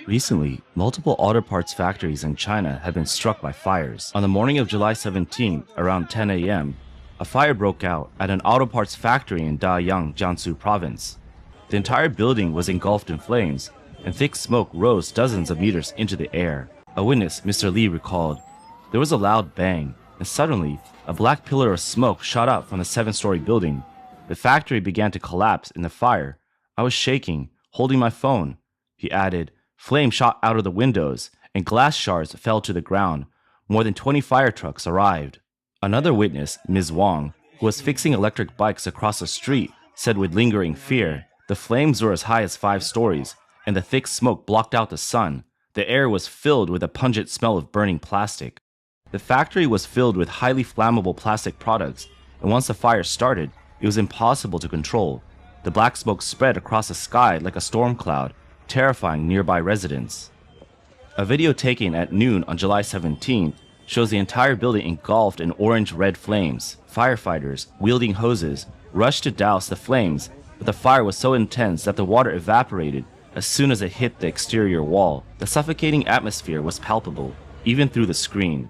Recently, multiple auto parts factories in China have been struck by fires. On the morning of July 17th, around 10 a.m., a fire broke out at an auto parts factory in Danyang, Jiangsu Province. The entire building was engulfed in flames, and thick smoke rose dozens of meters into the air. A witness, Mr. Li, recalled, "There was a loud bang, and suddenly, a black pillar of smoke shot up from the 7-story building. The factory began to collapse in the fire. I was shaking, holding my phone." He added, "Flame shot out of the windows, and glass shards fell to the ground. More than 20 fire trucks arrived." Another witness, Ms. Wang, who was fixing electric bikes across the street, said with lingering fear, "The flames were as high as 5 stories, and the thick smoke blocked out the sun. The air was filled with a pungent smell of burning plastic." The factory was filled with highly flammable plastic products, and once the fire started, it was impossible to control. The black smoke spread across the sky like a storm cloud, terrifying nearby residents. A video taken at noon on July 17th shows the entire building engulfed in orange-red flames. Firefighters, wielding hoses, rushed to douse the flames, but the fire was so intense that the water evaporated as soon as it hit the exterior wall. The suffocating atmosphere was palpable, even through the screen.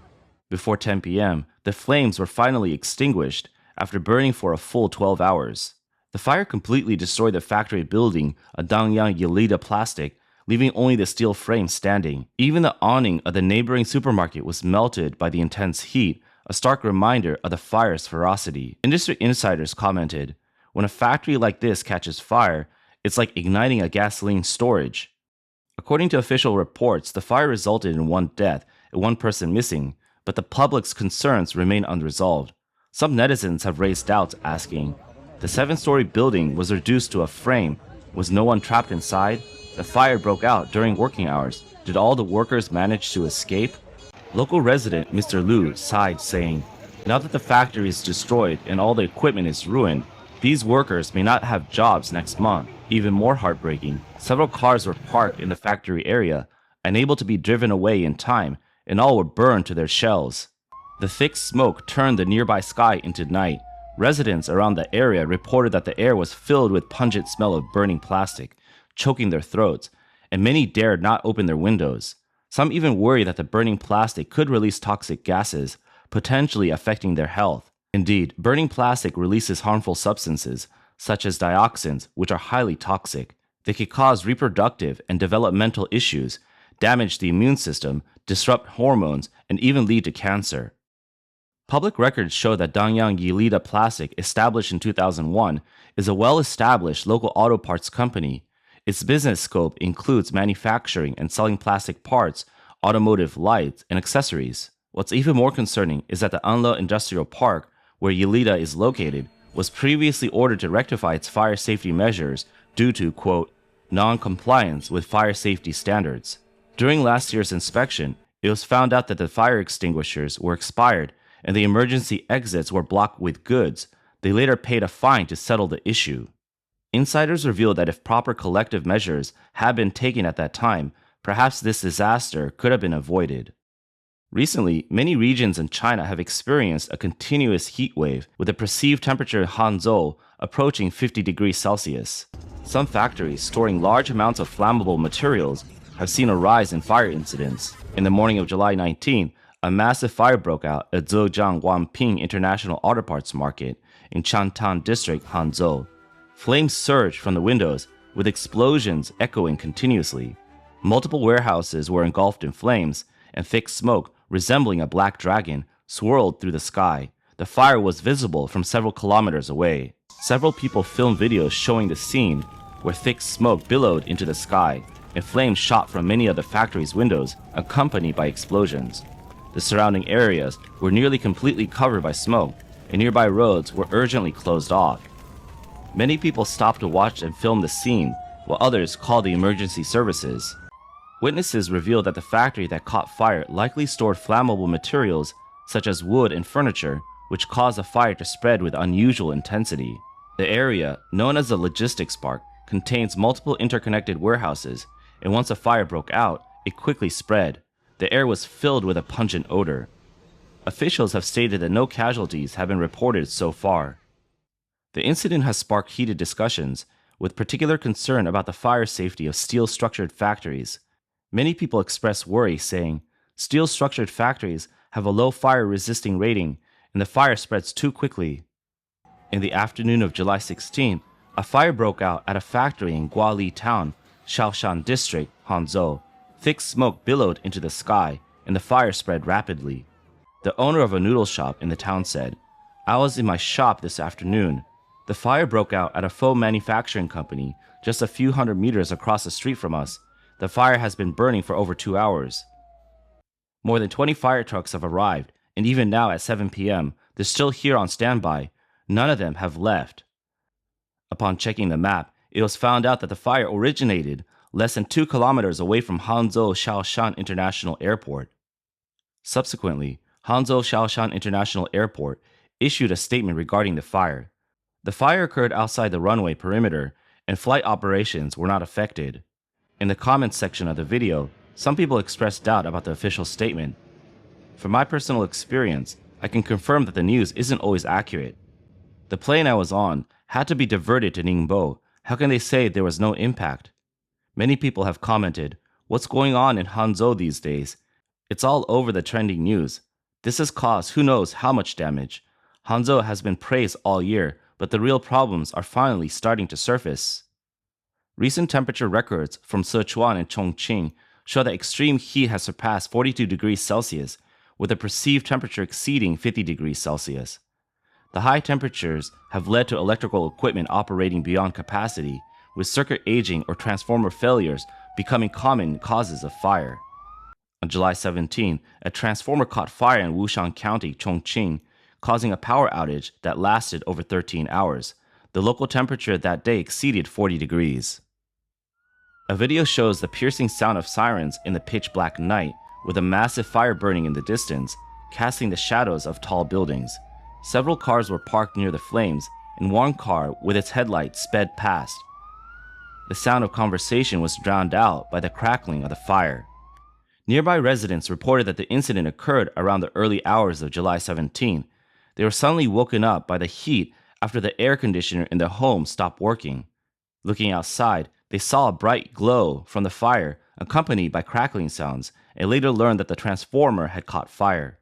Before 10 p.m., the flames were finally extinguished after burning for a full 12 hours. The fire completely destroyed the factory building of Danyang Yelida Plastic, leaving only the steel frame standing. Even the awning of the neighboring supermarket was melted by the intense heat, a stark reminder of the fire's ferocity. Industry insiders commented, "When a factory like this catches fire, it's like igniting a gasoline storage." According to official reports, the fire resulted in 1 death and 1 person missing, but the public's concerns remain unresolved. Some netizens have raised doubts, asking, "The 7-story building was reduced to a frame. Was no one trapped inside? The fire broke out during working hours. Did all the workers manage to escape?" Local resident Mr. Lu sighed, saying, "Now that the factory is destroyed and all the equipment is ruined, these workers may not have jobs next month." Even more heartbreaking, several cars were parked in the factory area, unable to be driven away in time, and all were burned to their shells. The thick smoke turned the nearby sky into night. Residents around the area reported that the air was filled with pungent smell of burning plastic, choking their throats, and many dared not open their windows. Some even worry that the burning plastic could release toxic gases, potentially affecting their health. Indeed, burning plastic releases harmful substances, such as dioxins, which are highly toxic. They could cause reproductive and developmental issues, damage the immune system, disrupt hormones, and even lead to cancer. Public records show that Danyang Yelida Plastic, established in 2001, is a well-established local auto parts company. Its business scope includes manufacturing and selling plastic parts, automotive lights, and accessories. What's even more concerning is that the Anle Industrial Park, where Yelida is located, was previously ordered to rectify its fire safety measures due to, quote, non-compliance with fire safety standards. During last year's inspection, it was found out that the fire extinguishers were expired and the emergency exits were blocked with goods. They later paid a fine to settle the issue. Insiders revealed that if proper collective measures had been taken at that time, perhaps this disaster could have been avoided. Recently, many regions in China have experienced a continuous heat wave, with the perceived temperature in Hangzhou approaching 50 degrees Celsius. Some factories storing large amounts of flammable materials have seen a rise in fire incidents. In the morning of July 19, a massive fire broke out at Zhejiang Wanping International Auto Parts Market in Changtan District, Hangzhou. Flames surged from the windows, with explosions echoing continuously. Multiple warehouses were engulfed in flames, and thick smoke, resembling a black dragon, swirled through the sky. The fire was visible from several kilometers away. Several people filmed videos showing the scene, where thick smoke billowed into the sky, and flames shot from many of the factory's windows, accompanied by explosions. The surrounding areas were nearly completely covered by smoke, and nearby roads were urgently closed off. Many people stopped to watch and film the scene, while others called the emergency services. Witnesses revealed that the factory that caught fire likely stored flammable materials such as wood and furniture, which caused the fire to spread with unusual intensity. The area, known as the logistics park, contains multiple interconnected warehouses, and once a fire broke out, it quickly spread. The air was filled with a pungent odor. Officials have stated that no casualties have been reported so far. The incident has sparked heated discussions, with particular concern about the fire safety of steel-structured factories. Many people express worry, saying, steel-structured factories have a low fire-resisting rating, and the fire spreads too quickly. In the afternoon of July 16th, a fire broke out at a factory in Guali Town, Shaoshan District, Hangzhou. Thick smoke billowed into the sky, and the fire spread rapidly. The owner of a noodle shop in the town said, "I was in my shop this afternoon. The fire broke out at a foam manufacturing company just a few hundred meters across the street from us. The fire has been burning for over 2 hours." More than 20 fire trucks have arrived, and even now at 7 p.m., they're still here on standby. None of them have left. Upon checking the map, it was found out that the fire originated less than 2 kilometers away from Hangzhou Shaoshan International Airport. Subsequently, Hangzhou Shaoshan International Airport issued a statement regarding the fire. The fire occurred outside the runway perimeter, and flight operations were not affected. In the comments section of the video, some people expressed doubt about the official statement. From my personal experience, I can confirm that the news isn't always accurate. The plane I was on had to be diverted to Ningbo. How can they say there was no impact? Many people have commented, "What's going on in Hangzhou these days? It's all over the trending news. This has caused who knows how much damage. Hangzhou has been praised all year, but the real problems are finally starting to surface." Recent temperature records from Sichuan and Chongqing show that extreme heat has surpassed 42 degrees Celsius, with a perceived temperature exceeding 50 degrees Celsius. The high temperatures have led to electrical equipment operating beyond capacity, with circuit aging or transformer failures becoming common causes of fire. On July 17, a transformer caught fire in Wushan County, Chongqing, causing a power outage that lasted over 13 hours. The local temperature that day exceeded 40 degrees. A video shows the piercing sound of sirens in the pitch-black night, with a massive fire burning in the distance, casting the shadows of tall buildings. Several cars were parked near the flames, and one car with its headlights sped past. The sound of conversation was drowned out by the crackling of the fire. Nearby residents reported that the incident occurred around the early hours of July 17. They were suddenly woken up by the heat after the air conditioner in their home stopped working. Looking outside, they saw a bright glow from the fire, accompanied by crackling sounds, and later learned that the transformer had caught fire.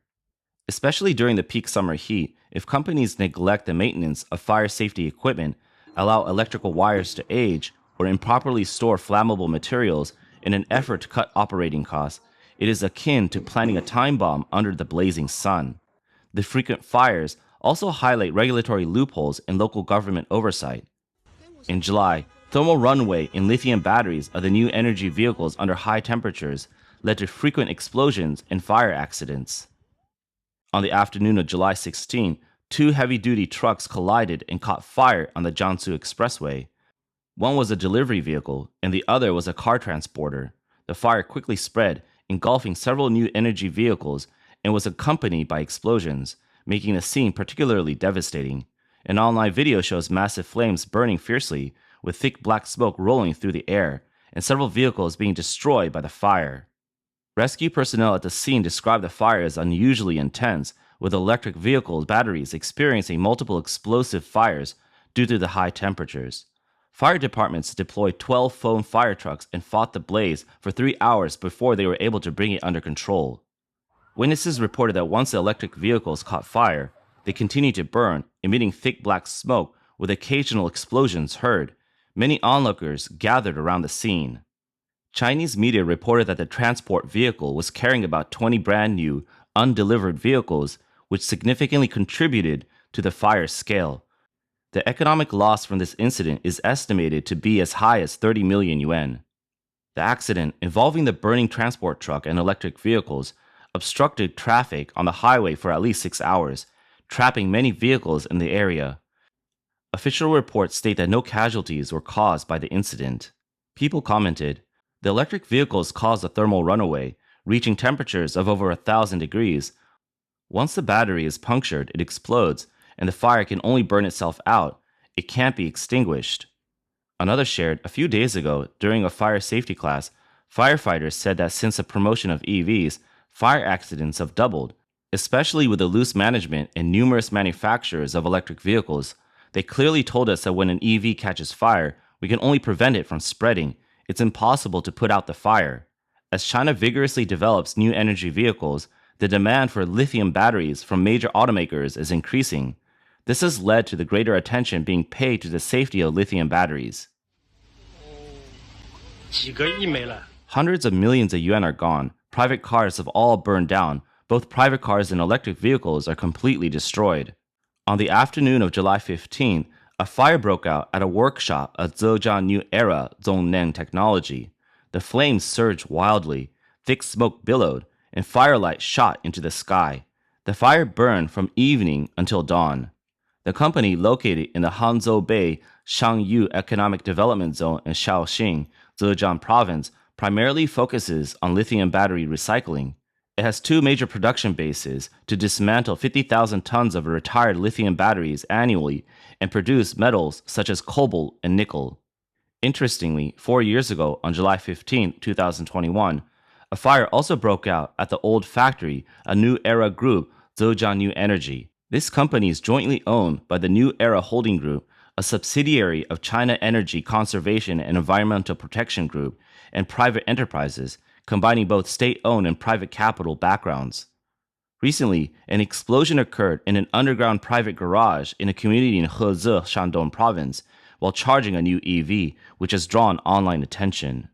Especially during the peak summer heat, if companies neglect the maintenance of fire safety equipment, allow electrical wires to age, or improperly store flammable materials in an effort to cut operating costs, it is akin to planting a time bomb under the blazing sun. The frequent fires also highlight regulatory loopholes in local government oversight. In July, thermal runaway in lithium batteries of the new energy vehicles under high temperatures led to frequent explosions and fire accidents. On the afternoon of July 16, 2 heavy-duty trucks collided and caught fire on the Jiangsu Expressway. One was a delivery vehicle, and the other was a car transporter. The fire quickly spread, engulfing several new energy vehicles, and was accompanied by explosions, making the scene particularly devastating. An online video shows massive flames burning fiercely, with thick black smoke rolling through the air, and several vehicles being destroyed by the fire. Rescue personnel at the scene described the fire as unusually intense, with electric vehicle batteries experiencing multiple explosive fires due to the high temperatures. Fire departments deployed 12 foam fire trucks and fought the blaze for 3 hours before they were able to bring it under control. Witnesses reported that once the electric vehicles caught fire, they continued to burn, emitting thick black smoke with occasional explosions heard. Many onlookers gathered around the scene. Chinese media reported that the transport vehicle was carrying about 20 brand new, undelivered vehicles, which significantly contributed to the fire's scale. The economic loss from this incident is estimated to be as high as 30 million yuan. The accident, involving the burning transport truck and electric vehicles, obstructed traffic on the highway for at least 6 hours, trapping many vehicles in the area. Official reports state that no casualties were caused by the incident. People commented, "The electric vehicles caused a thermal runaway, reaching temperatures of over 1,000 degrees. Once the battery is punctured, it explodes, and the fire can only burn itself out. It can't be extinguished." Another shared, a few days ago, during a fire safety class, firefighters said that since the promotion of EVs, fire accidents have doubled, especially with the loose management and numerous manufacturers of electric vehicles. They clearly told us that when an EV catches fire, we can only prevent it from spreading. It's impossible to put out the fire. As China vigorously develops new energy vehicles, the demand for lithium batteries from major automakers is increasing. This has led to the greater attention being paid to the safety of lithium batteries. 几个亿没了。 Hundreds of millions of yuan are gone. Private cars have all burned down. Both private cars and electric vehicles are completely destroyed. On the afternoon of July 15th, a fire broke out at a workshop at Zhejiang New Era Zongneng Technology. The flames surged wildly, thick smoke billowed, and firelight shot into the sky. The fire burned from evening until dawn. The company, located in the Hanzhou Bay Shangyu Economic Development Zone in Shaoxing, Zhejiang Province, primarily focuses on lithium battery recycling. It has two major production bases to dismantle 50,000 tons of retired lithium batteries annually and produce metals such as cobalt and nickel. Interestingly, 4 years ago, on July 15, 2021, a fire also broke out at the old factory, a New Era Group, Zhejiang New Energy. This company is jointly owned by the New Era Holding Group, a subsidiary of China Energy Conservation and Environmental Protection Group, and private enterprises, combining both state-owned and private capital backgrounds. Recently, an explosion occurred in an underground private garage in a community in Heze, Shandong Province, while charging a new EV, which has drawn online attention.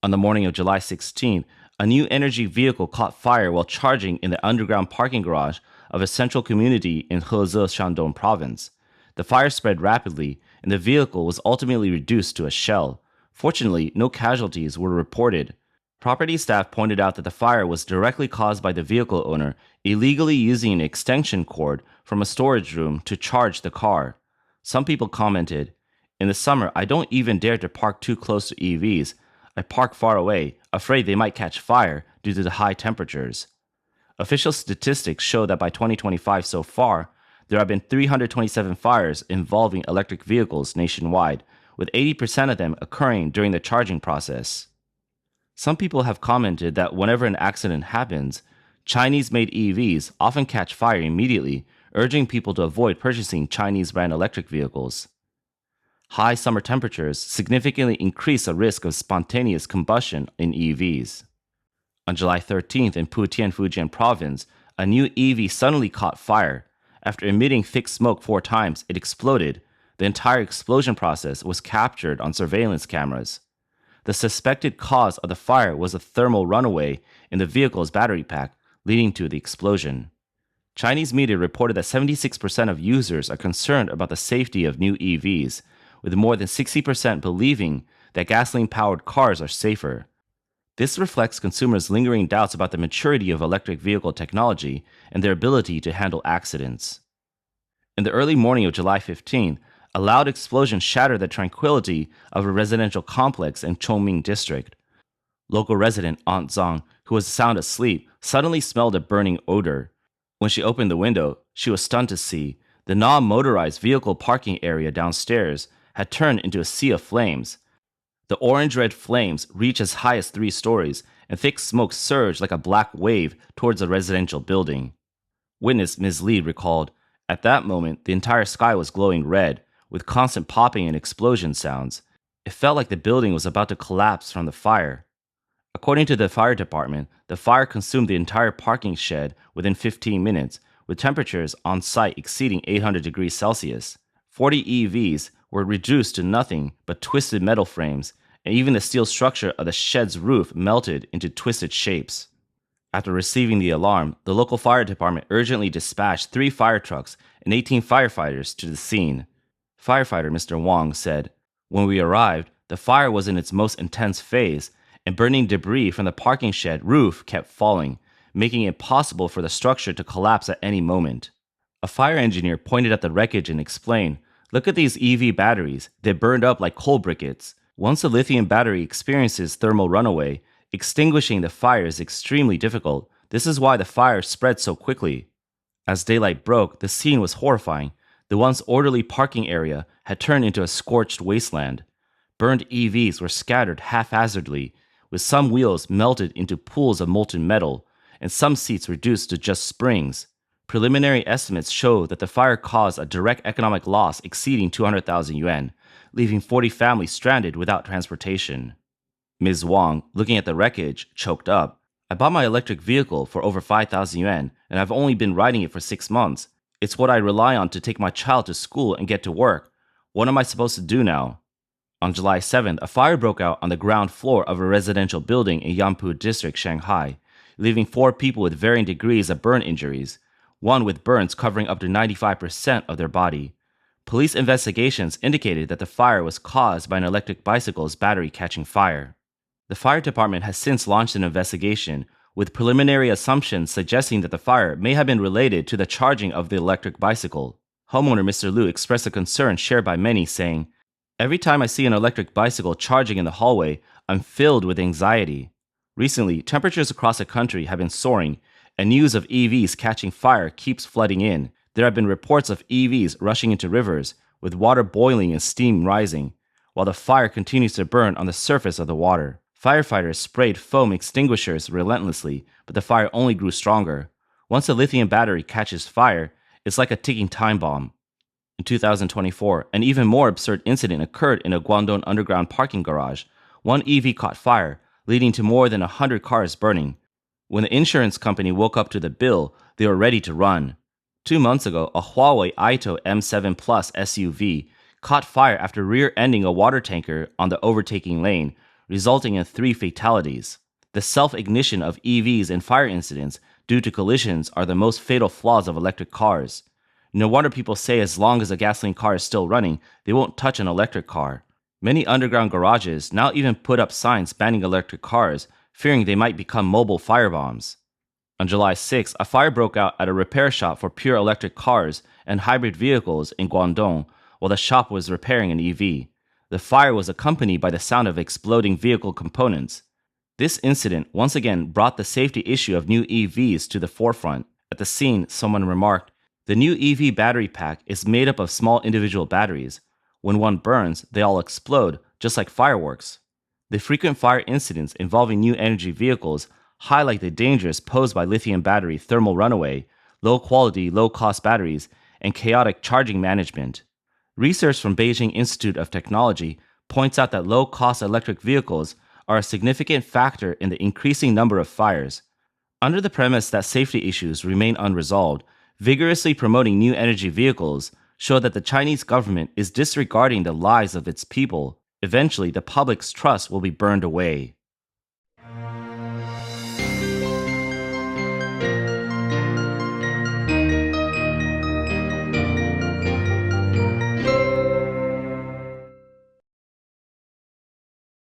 On the morning of July 16th, a new energy vehicle caught fire while charging in the underground parking garage of a central community in Heze, Shandong Province. The fire spread rapidly, and the vehicle was ultimately reduced to a shell. Fortunately, no casualties were reported. Property staff pointed out that the fire was directly caused by the vehicle owner illegally using an extension cord from a storage room to charge the car. Some people commented, "In the summer, I don't even dare to park too close to EVs. I park far away, afraid they might catch fire due to the high temperatures." Official statistics show that by 2025 so far, there have been 327 fires involving electric vehicles nationwide, with 80% of them occurring during the charging process. Some people have commented that whenever an accident happens, Chinese-made EVs often catch fire immediately, urging people to avoid purchasing Chinese-brand electric vehicles. High summer temperatures significantly increase the risk of spontaneous combustion in EVs. On July 13th in Putian, Fujian Province, a new EV suddenly caught fire. After emitting thick smoke 4 times, it exploded. The entire explosion process was captured on surveillance cameras. The suspected cause of the fire was a thermal runaway in the vehicle's battery pack, leading to the explosion. Chinese media reported that 76% of users are concerned about the safety of new EVs, with more than 60% believing that gasoline-powered cars are safer. This reflects consumers' lingering doubts about the maturity of electric vehicle technology and their ability to handle accidents. In the early morning of July 15, a loud explosion shattered the tranquility of a residential complex in Chongming District. Local resident Aunt Zhang, who was sound asleep, suddenly smelled a burning odor. When she opened the window, she was stunned to see the non-motorized vehicle parking area downstairs had turned into a sea of flames. The orange-red flames reached as high as 3 stories, and thick smoke surged like a black wave towards a residential building. Witness Ms. Li recalled, "At that moment, the entire sky was glowing red, with constant popping and explosion sounds. It felt like the building was about to collapse from the fire." According to the fire department, the fire consumed the entire parking shed within 15 minutes, with temperatures on site exceeding 800 degrees Celsius. 40 EVs were reduced to nothing but twisted metal frames, and even the steel structure of the shed's roof melted into twisted shapes. After receiving the alarm, the local fire department urgently dispatched 3 fire trucks and 18 firefighters to the scene. Firefighter Mr. Wang said, "When we arrived, the fire was in its most intense phase, and burning debris from the parking shed roof kept falling, making it possible for the structure to collapse at any moment." A fire engineer pointed at the wreckage and explained, "Look at these EV batteries. They burned up like coal briquettes. Once a lithium battery experiences thermal runaway, extinguishing the fire is extremely difficult. This is why the fire spread so quickly." As daylight broke, the scene was horrifying. The once orderly parking area had turned into a scorched wasteland. Burned EVs were scattered haphazardly, with some wheels melted into pools of molten metal, and some seats reduced to just springs. Preliminary estimates show that the fire caused a direct economic loss exceeding 200,000 yuan, leaving 40 families stranded without transportation. Ms. Wang, looking at the wreckage, choked up. I bought my electric vehicle for over 5,000 yuan, and I've only been riding it for 6 months. It's what I rely on to take my child to school and get to work. What am I supposed to do now? On July 7th, a fire broke out on the ground floor of a residential building in Yangpu District, Shanghai, leaving 4 people with varying degrees of burn injuries, one with burns covering up to 95% of their body. Police investigations indicated that the fire was caused by an electric bicycle's battery catching fire. The fire department has since launched an investigation, with preliminary assumptions suggesting that the fire may have been related to the charging of the electric bicycle. Homeowner Mr. Liu expressed a concern shared by many, saying, "Every time I see an electric bicycle charging in the hallway, I'm filled with anxiety." Recently, temperatures across the country have been soaring, and news of EVs catching fire keeps flooding in. There have been reports of EVs rushing into rivers, with water boiling and steam rising, while the fire continues to burn on the surface of the water. Firefighters sprayed foam extinguishers relentlessly, but the fire only grew stronger. Once a lithium battery catches fire, it's like a ticking time bomb. In 2024, an even more absurd incident occurred in a Guangdong underground parking garage. One EV caught fire, leading to more than 100 cars burning. When the insurance company woke up to the bill, they were ready to run. 2 months ago, a Huawei Aito M7 Plus SUV caught fire after rear-ending a water tanker on the overtaking lane, resulting in 3 fatalities. The self-ignition of EVs in fire incidents due to collisions are the most fatal flaws of electric cars. No wonder people say as long as a gasoline car is still running, they won't touch an electric car. Many underground garages now even put up signs banning electric cars, fearing they might become mobile firebombs. On July 6, a fire broke out at a repair shop for pure electric cars and hybrid vehicles in Guangdong while the shop was repairing an EV. The fire was accompanied by the sound of exploding vehicle components. This incident once again brought the safety issue of new EVs to the forefront. At the scene, someone remarked, "The new EV battery pack is made up of small individual batteries. When one burns, they all explode, just like fireworks." The frequent fire incidents involving new energy vehicles highlight the dangers posed by lithium battery thermal runaway, low-quality, low-cost batteries, and chaotic charging management. Research from Beijing Institute of Technology points out that low-cost electric vehicles are a significant factor in the increasing number of fires. Under the premise that safety issues remain unresolved, vigorously promoting new energy vehicles show that the Chinese government is disregarding the lives of its people. Eventually, the public's trust will be burned away.